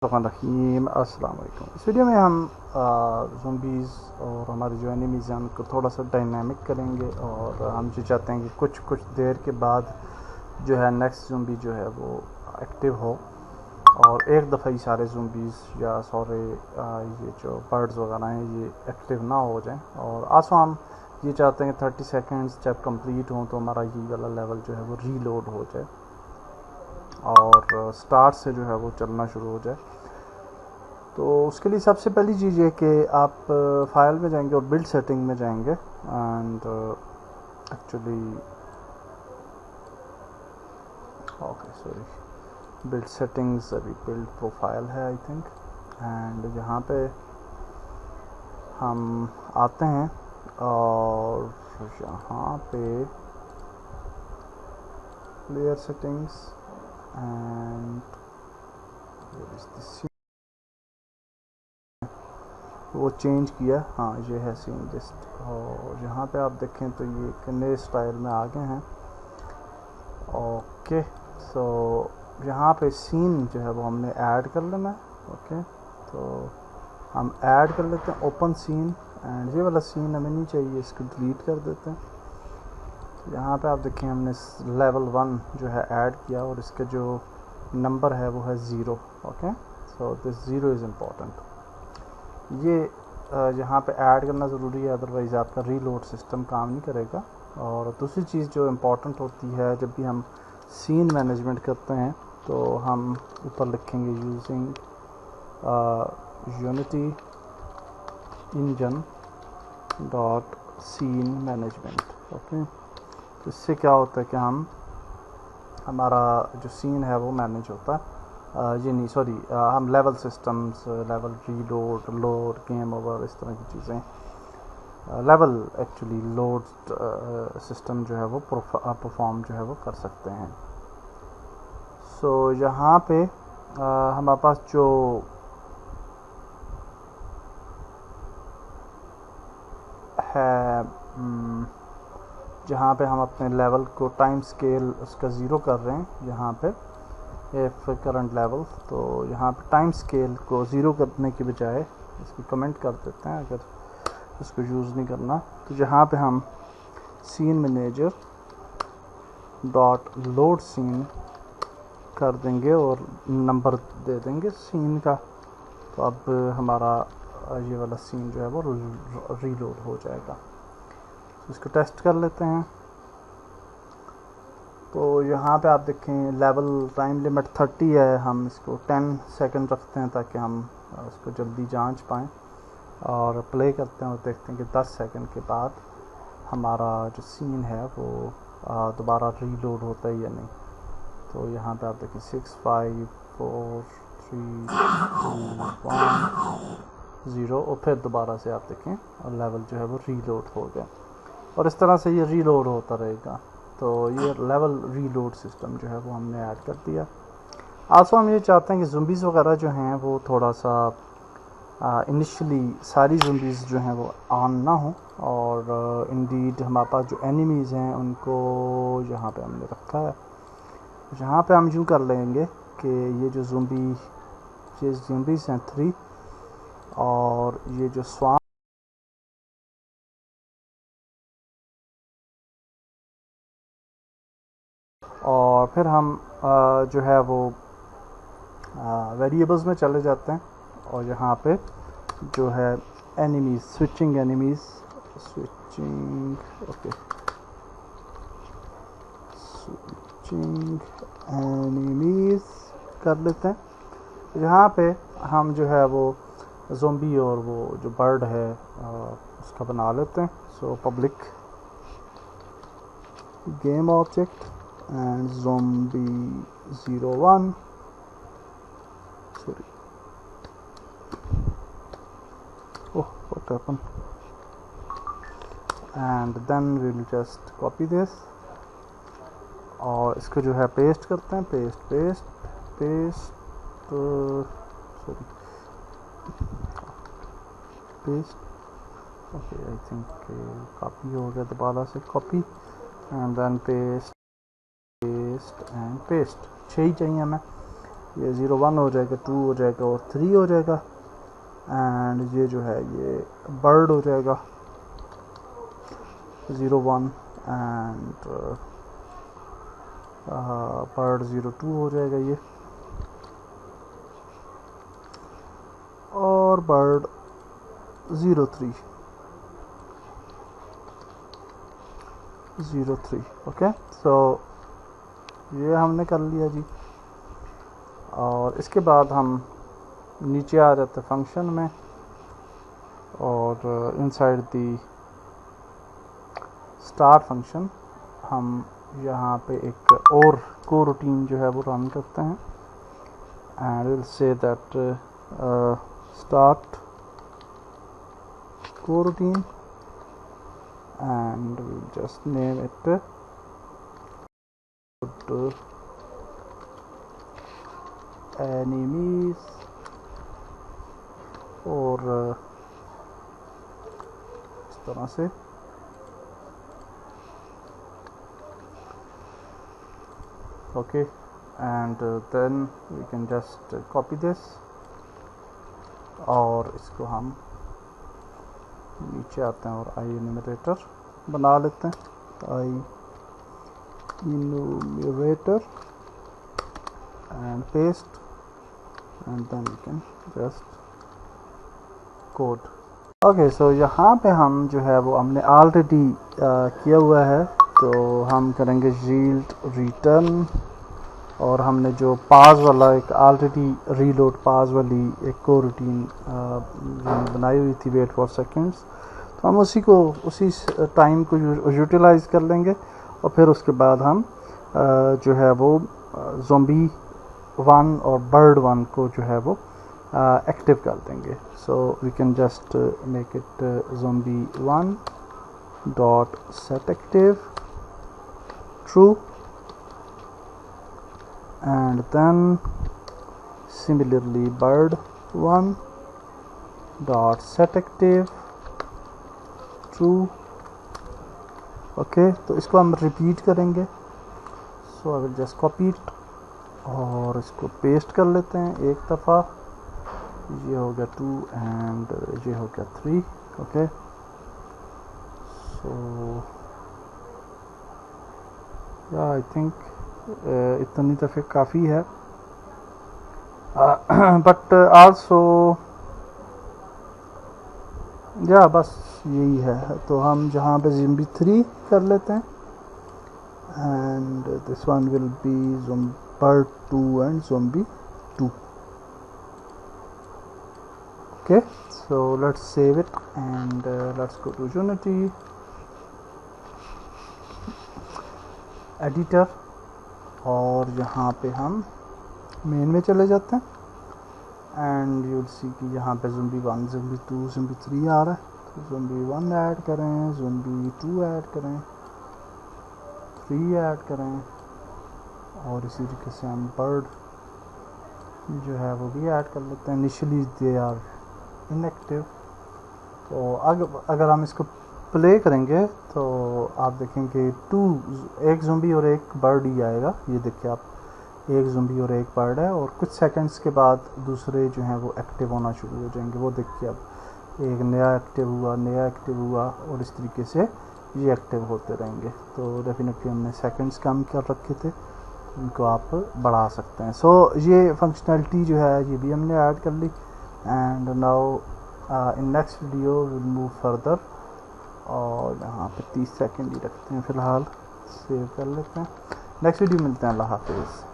रहीम अस्सलाम वालेकुम। इस वीडियो में हम ज़ॉम्बीज़ और हमारे जो एनिमीज़ हैं उनको थोड़ा सा डायनामिक करेंगे और हम जो चाहते हैं कि कुछ देर के बाद जो है नेक्स्ट ज़ॉम्बी जो है वो एक्टिव हो और एक दफ़ा ही सारे ज़ॉम्बीज़ या सारे ये जो बर्ड्स वगैरह हैं ये एक्टिव ना हो जाएं। और आसो हम ये चाहते हैं कि 30 सेकेंड्स जब कंप्लीट हों तो हमारा ये वाला लेवल जो है वो रीलोड हो जाए और स्टार्ट से जो है वो चलना शुरू हो जाए। तो उसके लिए सबसे पहली चीज़ ये कि आप फाइल में जाएंगे और बिल्ड सेटिंग में जाएंगे and actually okay sorry build settings अभी बिल्ड प्रोफाइल है आई थिंक। एंड यहाँ पे हम आते हैं और यहाँ पे प्लेयर सेटिंग्स एंड वो चेंज किया। हाँ ये है सीन लिस्ट और यहाँ पे आप देखें तो ये एक नए स्टाइल में आ गए हैं। ओके सो यहाँ पे सीन जो है वो हमने ऐड कर लेना है। ओके तो हम ऐड कर लेते हैं ओपन सीन एंड ये वाला सीन हमें नहीं चाहिए, इसको डिलीट कर देते हैं। तो यहाँ पे आप देखें हमने लेवल 1 जो है ऐड किया और इसका जो नंबर है वो है 0। Okay so this 0 is important. ये यहाँ पे ऐड करना ज़रूरी है, अदरवाइज़ आपका रीलोड सिस्टम काम नहीं करेगा। और दूसरी चीज़ जो इम्पॉर्टेंट होती है जब भी हम सीन मैनेजमेंट करते हैं तो हम ऊपर लिखेंगे using Unity engine dot scene management. Okay तो इससे क्या होता है कि हमारा जो सीन है वो मैनेज होता है। ये नहीं सॉरी हम level systems level reload load game over इस तरह की चीज़ें लेवल एक्चुअली लोड सिस्टम जो है वो परफॉर्म जो है वो कर सकते हैं। सो यहाँ पे हमारे पास जो है जहाँ पे हम अपने लेवल को टाइम स्केल उसका 0 कर रहे हैं यहाँ पे एफ करंट लेवल, तो यहाँ पे टाइम स्केल को 0 करने की बजाय इसकी कमेंट कर देते हैं अगर इसको यूज़ नहीं करना। तो यहाँ पे हम scene manager dot load scene कर देंगे और नंबर दे देंगे सीन का। तो अब हमारा ये वाला सीन जो है वो रीलोड हो जाएगा। तो इसको टेस्ट कर लेते हैं। तो यहाँ पे आप देखें लेवल टाइम लिमिट 30 है, हम इसको 10 सेकंड रखते हैं ताकि हम इसको जल्दी जांच पाएँ और प्ले करते हैं और देखते हैं कि 10 सेकंड के बाद हमारा जो सीन है वो दोबारा रीलोड होता है या नहीं। तो यहाँ पे आप देखें 6 5 4 3 2 1 0 और फिर दोबारा से आप देखें और लेवल जो है वो रीलोड हो गया और इस तरह से ये रीलोड होता रहेगा। तो ये लेवल रीलोड सिस्टम जो है वो हमने ऐड कर दिया। आल्सो हम ये चाहते हैं कि ज़ॉम्बीज़ वगैरह जो हैं वो थोड़ा सा इनिशियली सारी ज़ॉम्बीज़ जो हैं वो ऑन ना हो और इंडीड हमारे पास जो एनिमीज़ हैं उनको यहाँ पे हमने रखा है। यहाँ पे हम यूँ कर लेंगे कि ये जो ज़ॉम्बीज़ हैं 3 और ये जो स्वाम और फिर हम जो है वो वेरिएबल्स में चले जाते हैं और यहाँ पे जो है enemies switching okay switching enemies कर लेते हैं। यहाँ पे हम जो है वो ज़ॉम्बी और वो जो बर्ड है उसका बना लेते हैं। So public game object and zombie 01 sorry oh what happened and then we will just copy this और इसको जो है पेस्ट करते हैं paste okay I think copy हो गया, दोबारा से copy and then paste and paste 6 ही चाहिए हमें। ये 0 1 हो जाएगा, 2 हो जाएगा और 3 हो जाएगा। एंड ये जो है ये बर्ड हो जाएगा 0 1 एंड बर्ड 0 2 हो जाएगा ये, और बर्ड 0 3 0 3। ओके, सो ये हमने कर लिया जी। और इसके बाद हम नीचे आ जाते फंक्शन में, और इनसाइड दी स्टार्ट फंक्शन हम यहाँ पे एक और को रूटीन जो है वो रन करते हैं। And will say that start को routine and we'll just name it enemies, और इस तरह से okay, and then we can just copy this और इसको हम नीचे आते हैं और आई इन्यूमरेटर बना लेते हैं, I enumerator and paste and then we can just code. Okay, so यहाँ पे हम जो है वो हमने ऑलरेडी किया हुआ है, तो हम करेंगे यील्ड रिटर्न, और हमने जो पास वाला एक ऑलरेडी रीलोड पास वाली एक को रूटीन बनाई हुई थी वेट फॉर सेकंड्स, तो हम उसी टाइम को यूटिलाइज कर लेंगे, और फिर उसके बाद हम जो है वो ज़ोंबी 1 और बर्ड 1 को जो है वो एक्टिव कर देंगे। So we can just make it zombie 1 dot set active true, and then similarly bird 1 dot set active true। Okay, तो इसको हम रिपीट करेंगे। So I will just copy it और इसको पेस्ट कर लेते हैं एक दफ़ा। ये हो गया 2 एंड ये हो गया 3। ओके, सो या आई थिंक इतनी दफ़े काफ़ी है, बट आल्सो या बस यही है। तो हम जहाँ पे ज़ोंबी 3 कर लेते हैं, and this one will be bird 2 and zombie 2। Okay, so let's save it and let's go to Unity editor, और यहाँ पे हम मेन में चले जाते हैं, एंड यू विल सी कि यहाँ पे ज़ोंबी 1 ज़ोंबी 2 ज़ोंबी 3 आ रहा है। तो ज़ोंबी 1 ऐड करें, ज़ोंबी 2 ऐड करें, 3 ऐड करें, और इसी तरीके से हम बर्ड जो है वो भी ऐड कर लेते हैं। Initially they are inactive. तो अगर हम इसको प्ले करेंगे तो आप देखेंगे एक ज़ोंबी और एक बर्ड ही आएगा। ये देखिए आप, एक ज़ोंबी और एक बर्ड है, और कुछ सेकंड्स के बाद दूसरे जो हैं वो एक्टिव होना शुरू हो जाएंगे। वो देखिए अब एक नया एक्टिव हुआ, और इस तरीके से ये एक्टिव होते रहेंगे। तो डेफिनेटली हमने सेकंड्स कम कर रखे थे, इनको आप बढ़ा सकते हैं। सो ये फंक्शनैलिटी जो है ये भी हमने ऐड कर ली, and now in next video will move further, और यहाँ पे 30 सेकंड ही रखते हैं फ़िलहाल, सेव कर लेते हैं। नेक्स्ट वीडियो मिलते हैं, अल्लाह हाफिज़।